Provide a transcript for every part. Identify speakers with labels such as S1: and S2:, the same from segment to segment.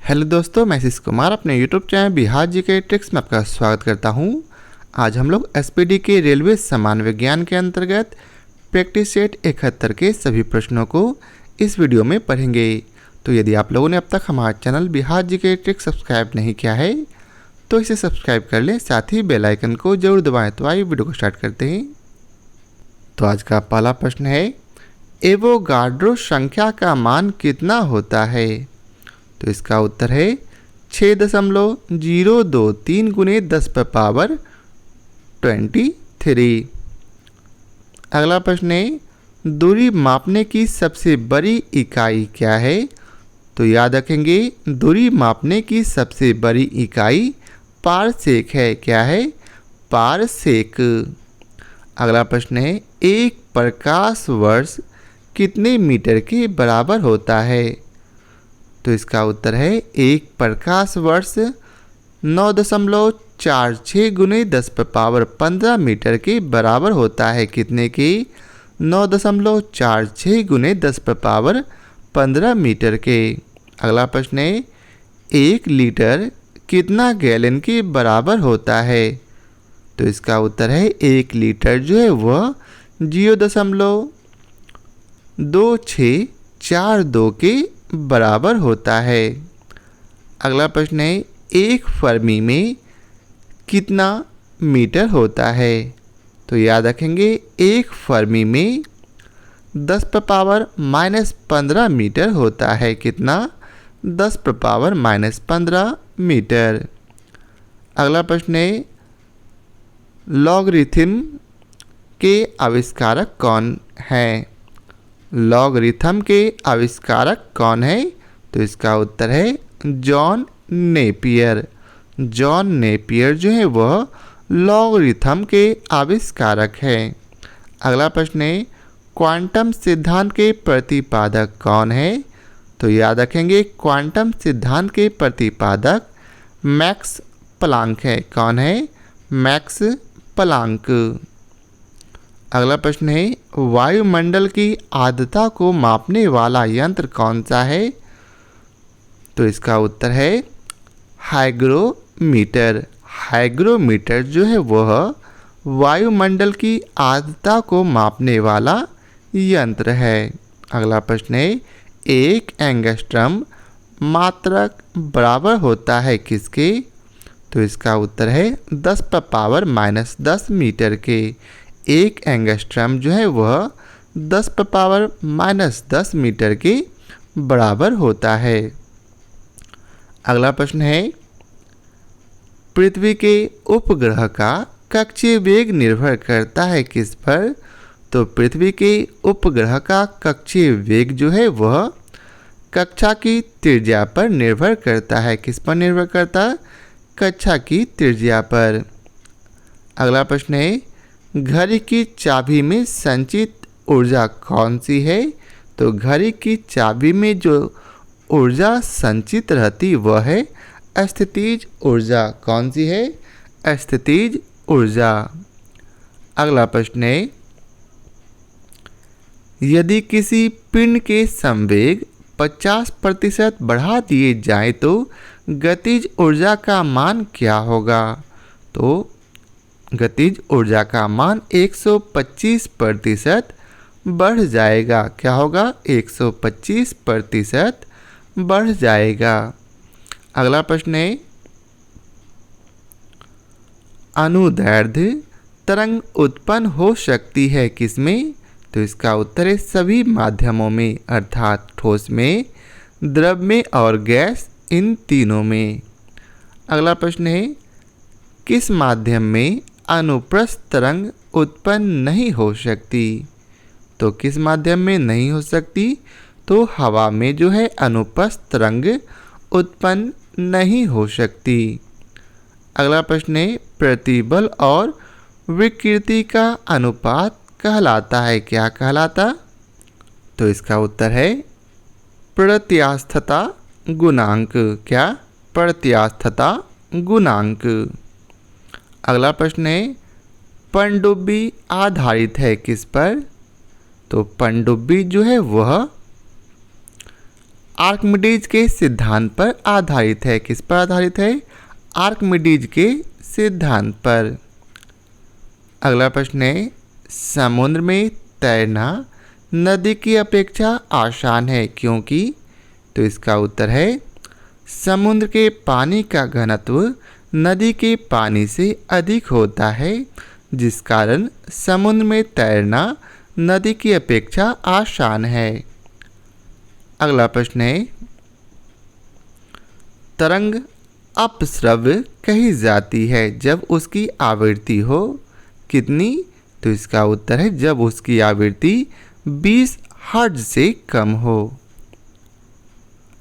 S1: Hello दोस्तों, मैं आशीष कुमार अपने YouTube channel Bihar GK tricks में आपका स्वागत करता हूं। आज हम लोग एसपीडी के रेलवे सामान्य विज्ञान के अंतर्गत प्रैक्टिस सेट 71 के सभी प्रश्नों को इस वीडियो में पढ़ेंगे। तो यदि आप लोगों ने अब तक हमारा channel Bihar GK tricks subscribe नहीं किया है तो इसे सब्सक्राइब कर लें, साथ ही बेल आइकन को जरूर दबाएं। तो आइए वीडियो को स्टार्ट करते हैं। तो आज का पहला प्रश्न है, एवोगाड्रो संख्या का मान कितना होता है? तो इसका उत्तर है 6.023 गुने 10 पर पावर 23। अगला प्रश्न है, दूरी मापने की सबसे बड़ी इकाई क्या है? तो याद रखेंगे, दूरी मापने की सबसे बड़ी इकाई पारसेक है। क्या है? पारसेक। अगला प्रश्न है, एक प्रकाश वर्ष कितने मीटर के बराबर होता है? तो इसका उत्तर है एक प्रकाश वर्ष 9.46 गुने 10 पर पावर 15 मीटर के बराबर होता है। कितने के? 9.46 गुने 10 पर पावर 15 मीटर के। अगला प्रश्न है, 1 लीटर कितना गैलन के बराबर होता है? तो इसका उत्तर है 1 लीटर जो है वह 0.2642 के बराबर होता है। अगला प्रश्न है, एक फर्मी में कितना मीटर होता है? तो याद रखेंगे, एक फर्मी में 10 पर पावर -15 मीटर होता है। कितना? 10 पर पावर -15 मीटर। अगला प्रश्न है, लॉगरिथम के आविष्कारक कौन है? लॉगरिथम के आविष्कारक कौन है? तो इसका उत्तर है जॉन नेपियर। जॉन नेपियर जो है वह लॉगरिथम के आविष्कारक है। अगला प्रश्न है, क्वांटम सिद्धांत के प्रतिपादक कौन है? तो याद रखेंगे, क्वांटम सिद्धांत के प्रतिपादक मैक्स प्लांक है। कौन है? Max Planck. अगला प्रश्न है, वायुमंडल की आर्द्रता को मापने वाला यंत्र कौन सा है? तो इसका उत्तर है हाइग्रोमीटर। हाइग्रोमीटर जो है वह वायुमंडल की आर्द्रता को मापने वाला यंत्र है। अगला प्रश्न है, 1 एंगस्ट्रम मात्रक बराबर होता है किसके? तो इसका उत्तर है 10 पर पावर -10 मीटर के। 1 एंगस्ट्रम जो है वह 10 पर पावर -10 मीटर के बराबर होता है। अगला प्रश्न है, पृथ्वी के उपग्रह का कक्षीय वेग निर्भर करता है किस पर? तो पृथ्वी के उपग्रह का कक्षीय वेग जो है वह कक्षा की त्रिज्या पर निर्भर करता है। किस पर निर्भर करता है? कक्षा की त्रिज्या पर। अगला प्रश्न है, घड़ी की चाबी में संचित ऊर्जा कौन सी है? तो घड़ी की चाबी में जो ऊर्जा संचित रहती वह है स्थितिज ऊर्जा। कौन सी है? स्थितिज ऊर्जा। अगला प्रश्न है, यदि किसी पिंड के संवेग 50% बढ़ा दिए जाए तो गतिज ऊर्जा का मान क्या होगा? तो गतिज ऊर्जा का मान 125% बढ़ जाएगा। क्या होगा? 125% बढ़ जाएगा। अगला प्रश्न है, अनुदैर्ध्य तरंग उत्पन्न हो सकती है किसमें? तो इसका उत्तर है सभी माध्यमों में, अर्थात ठोस में, द्रव में और गैस, इन तीनों में। अगला प्रश्न है, किस माध्यम में अनुप्रस्थ तरंग उत्पन्न नहीं हो सकती? तो किस माध्यम में नहीं हो सकती? तो हवा में जो है अनुप्रस्थ तरंग उत्पन्न नहीं हो सकती। अगला प्रश्न है, प्रतिबल और विकृति का अनुपात कहलाता है। क्या कहलाता? तो इसका उत्तर है प्रत्यास्थता गुणांक। क्या? प्रत्यास्थता गुणांक। अगला प्रश्न है, पनडुब्बी आधारित है किस पर? तो पनडुब्बी जो है वह आर्किमिडीज के सिद्धांत पर आधारित है। किस पर आधारित है? आर्किमिडीज के सिद्धांत पर। अगला प्रश्न है, समुद्र में तैरना नदी की अपेक्षा आसान है क्योंकि? तो इसका उत्तर है, समुद्र के पानी का घनत्व नदी के पानी से अधिक होता है, जिस कारण समुद्र में तैरना नदी की अपेक्षा आसान है। अगला प्रश्न है, तरंग अपश्रव्य कही जाती है जब उसकी आवृत्ति हो कितनी? तो इसका उत्तर है, जब उसकी आवृत्ति 20 हर्ट्ज से कम हो।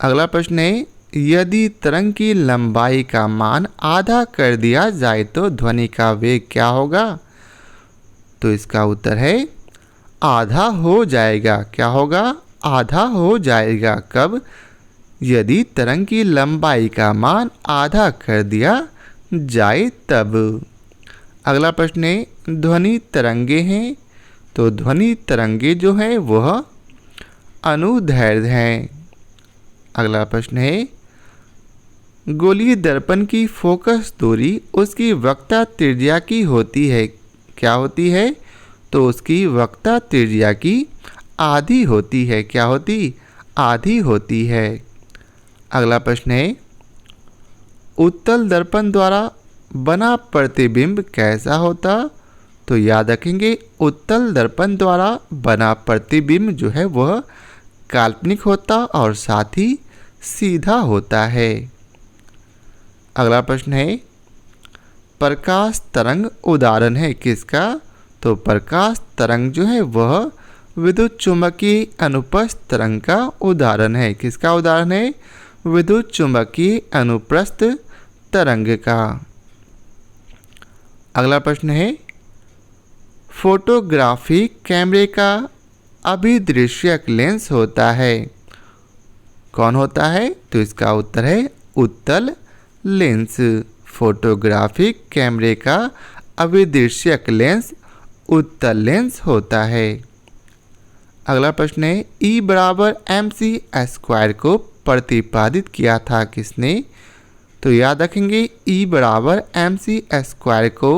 S1: अगला प्रश्न है, यदि तरंग की लंबाई का मान आधा कर दिया जाए तो ध्वनि का वेग क्या होगा? तो इसका उत्तर है, आधा हो जाएगा। क्या होगा? आधा हो जाएगा। कब? यदि तरंग की लंबाई का मान आधा कर दिया जाए तब। अगला प्रश्न है, ध्वनि तरंगे हैं तो ध्वनि तरंगे जो हैं वह अनुदैर्ध्य हैं। अगला प्रश्न है, गोलीय दर्पण की फोकस दूरी उसकी वक्रता त्रिज्या की होती है। क्या होती है? तो उसकी वक्रता त्रिज्या की आधी होती है। क्या होती? आधी होती है। अगला प्रश्न है, उत्तल दर्पण द्वारा बना प्रतिबिंब कैसा होता? तो याद रखेंगे, उत्तल दर्पण द्वारा बना प्रतिबिंब जो है वह काल्पनिक होता और साथ ही सीधा होता है। अगला प्रश्न है, प्रकाश तरंग उदाहरण है किसका? तो प्रकाश तरंग जो है वह विद्युत चुंबकीय अनुप्रस्थ तरंग का उदाहरण है। किसका उदाहरण है? विद्युत चुंबकीय अनुप्रस्थ तरंग का। अगला प्रश्न है, फोटोग्राफी कैमरे का अभिदृश्यक लेंस होता है। कौन होता है? तो इसका उत्तर है उत्तल लेंस। फोटोग्राफिक कैमरे का अभिदृश्यक लेंस उत्तल लेंस होता है। अगला प्रश्न है, E बराबर mc² को प्रतिपादित किया था किसने? तो याद रखेंगे, E बराबर mc² को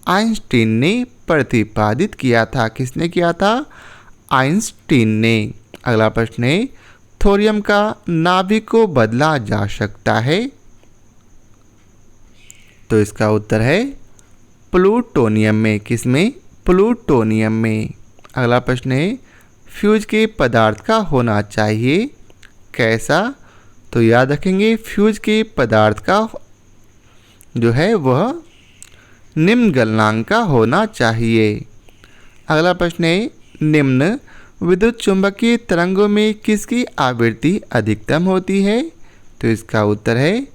S1: आइंस्टीन ने प्रतिपादित किया था। किसने किया था? आइंस्टीन ने। अगला प्रश्न है, थोरियम का नाभिक को बदला जा सकता है। तो इसका उत्तर है प्लूटोनियम में। किसमें? प्लूटोनियम में। अगला प्रश्न है, फ्यूज के पदार्थ का होना चाहिए कैसा? तो याद रखेंगे, फ्यूज के पदार्थ का जो है वह निम्न गलनांक का होना चाहिए। अगला प्रश्न है, निम्न विद्युत चुंबकीय तरंगों में किसकी आवृत्ति अधिकतम होती है? तो इसका उत्तर है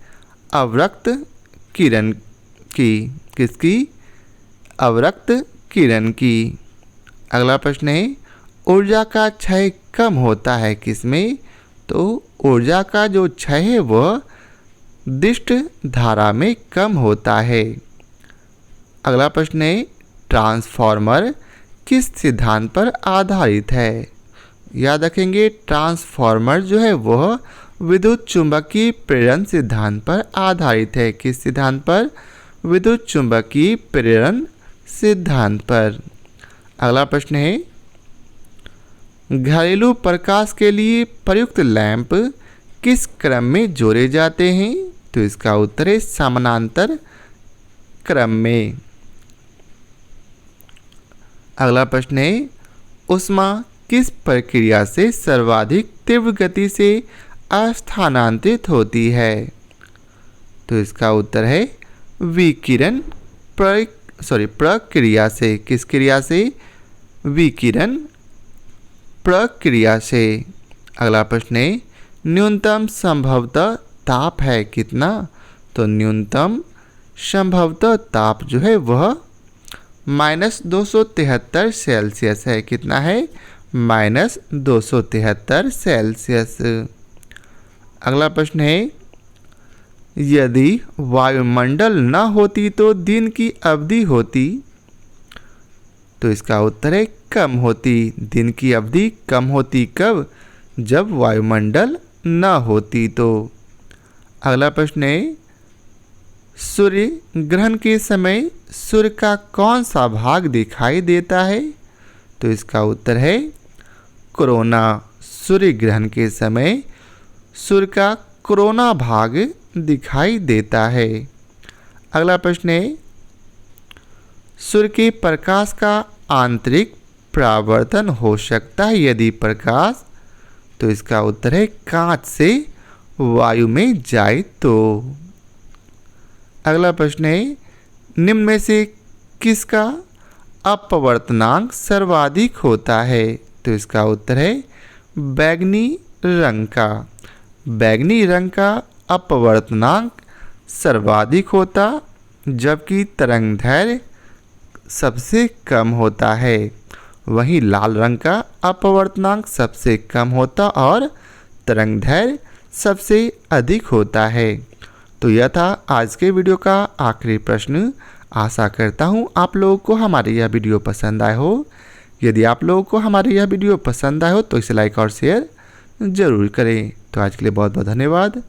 S1: अवरक्त किरण की। किसकी? अवरक्त किरण की। अगला प्रश्न है, ऊर्जा का क्षय कम होता है किसमें? तो ऊर्जा का जो क्षय है वह दिष्ट धारा में कम होता है। अगला प्रश्न है, ट्रांसफॉर्मर किस सिद्धांत पर आधारित है? याद रखेंगे, ट्रांसफॉर्मर जो है वह विद्युत चुंबकीय प्रेरण सिद्धांत पर आधारित है। किस सिद्धांत पर? विद्युत चुंबकीय प्रेरण सिद्धांत पर। अगला प्रश्न है, घरेलू प्रकाश के लिए प्रयुक्त लैंप किस क्रम में जोड़े जाते हैं? तो इसका उत्तर है समानांतर क्रम में। अगला प्रश्न है, ऊष्मा किस प्रक्रिया से सर्वाधिक तीव्र गति से अस्थानांतरित होती है? तो इसका उत्तर है विकिरण प्रक्रिया से। किस क्रिया से? विकिरण प्रक्रिया से। अगला प्रश्न है, न्यूनतम संभवतः ताप है कितना? तो न्यूनतम संभवतः ताप जो है वह -273 सेल्सियस है। कितना है? -273 सेल्सियस। अगला प्रश्न है, यदि वायुमंडल न होती तो दिन की अवधि होती? तो इसका उत्तर है कम होती। दिन की अवधि कम होती। कब? जब वायुमंडल न होती तो। अगला प्रश्न है, सूर्य ग्रहण के समय सूर्य का कौन सा भाग दिखाई देता है? तो इसका उत्तर है कोरोना। सूर्य ग्रहण के समय सूर्य का कोरोना भाग दिखाई देता है। अगला प्रश्न है, सूर्य के प्रकाश का आंतरिक परावर्तन हो सकता है यदि प्रकाश? तो इसका उत्तर है कांच से वायु में जाए तो। अगला प्रश्न है, निम्न में से किसका अपवर्तनांक सर्वाधिक होता है? तो इसका उत्तर है बैंगनी रंग का। बैंगनी रंग का अपवर्तनांक सर्वाधिक होता, जबकि तरंगदैर्घ्य सबसे कम होता है। वहीं लाल रंग का अपवर्तनांक सबसे कम होता और तरंगदैर्घ्य सबसे अधिक होता है। तो यह था आज के वीडियो का आखिरी प्रश्न। आशा करता हूँ आप लोगों को हमारी यह वीडियो पसंद आए हो। यदि आप लोगों को हमारी यह वीडियो पसंद आए हो तो इसे लाइक और शेयर ज़रूर करें। तो आज के लिए बहुत बहुत धन्यवाद।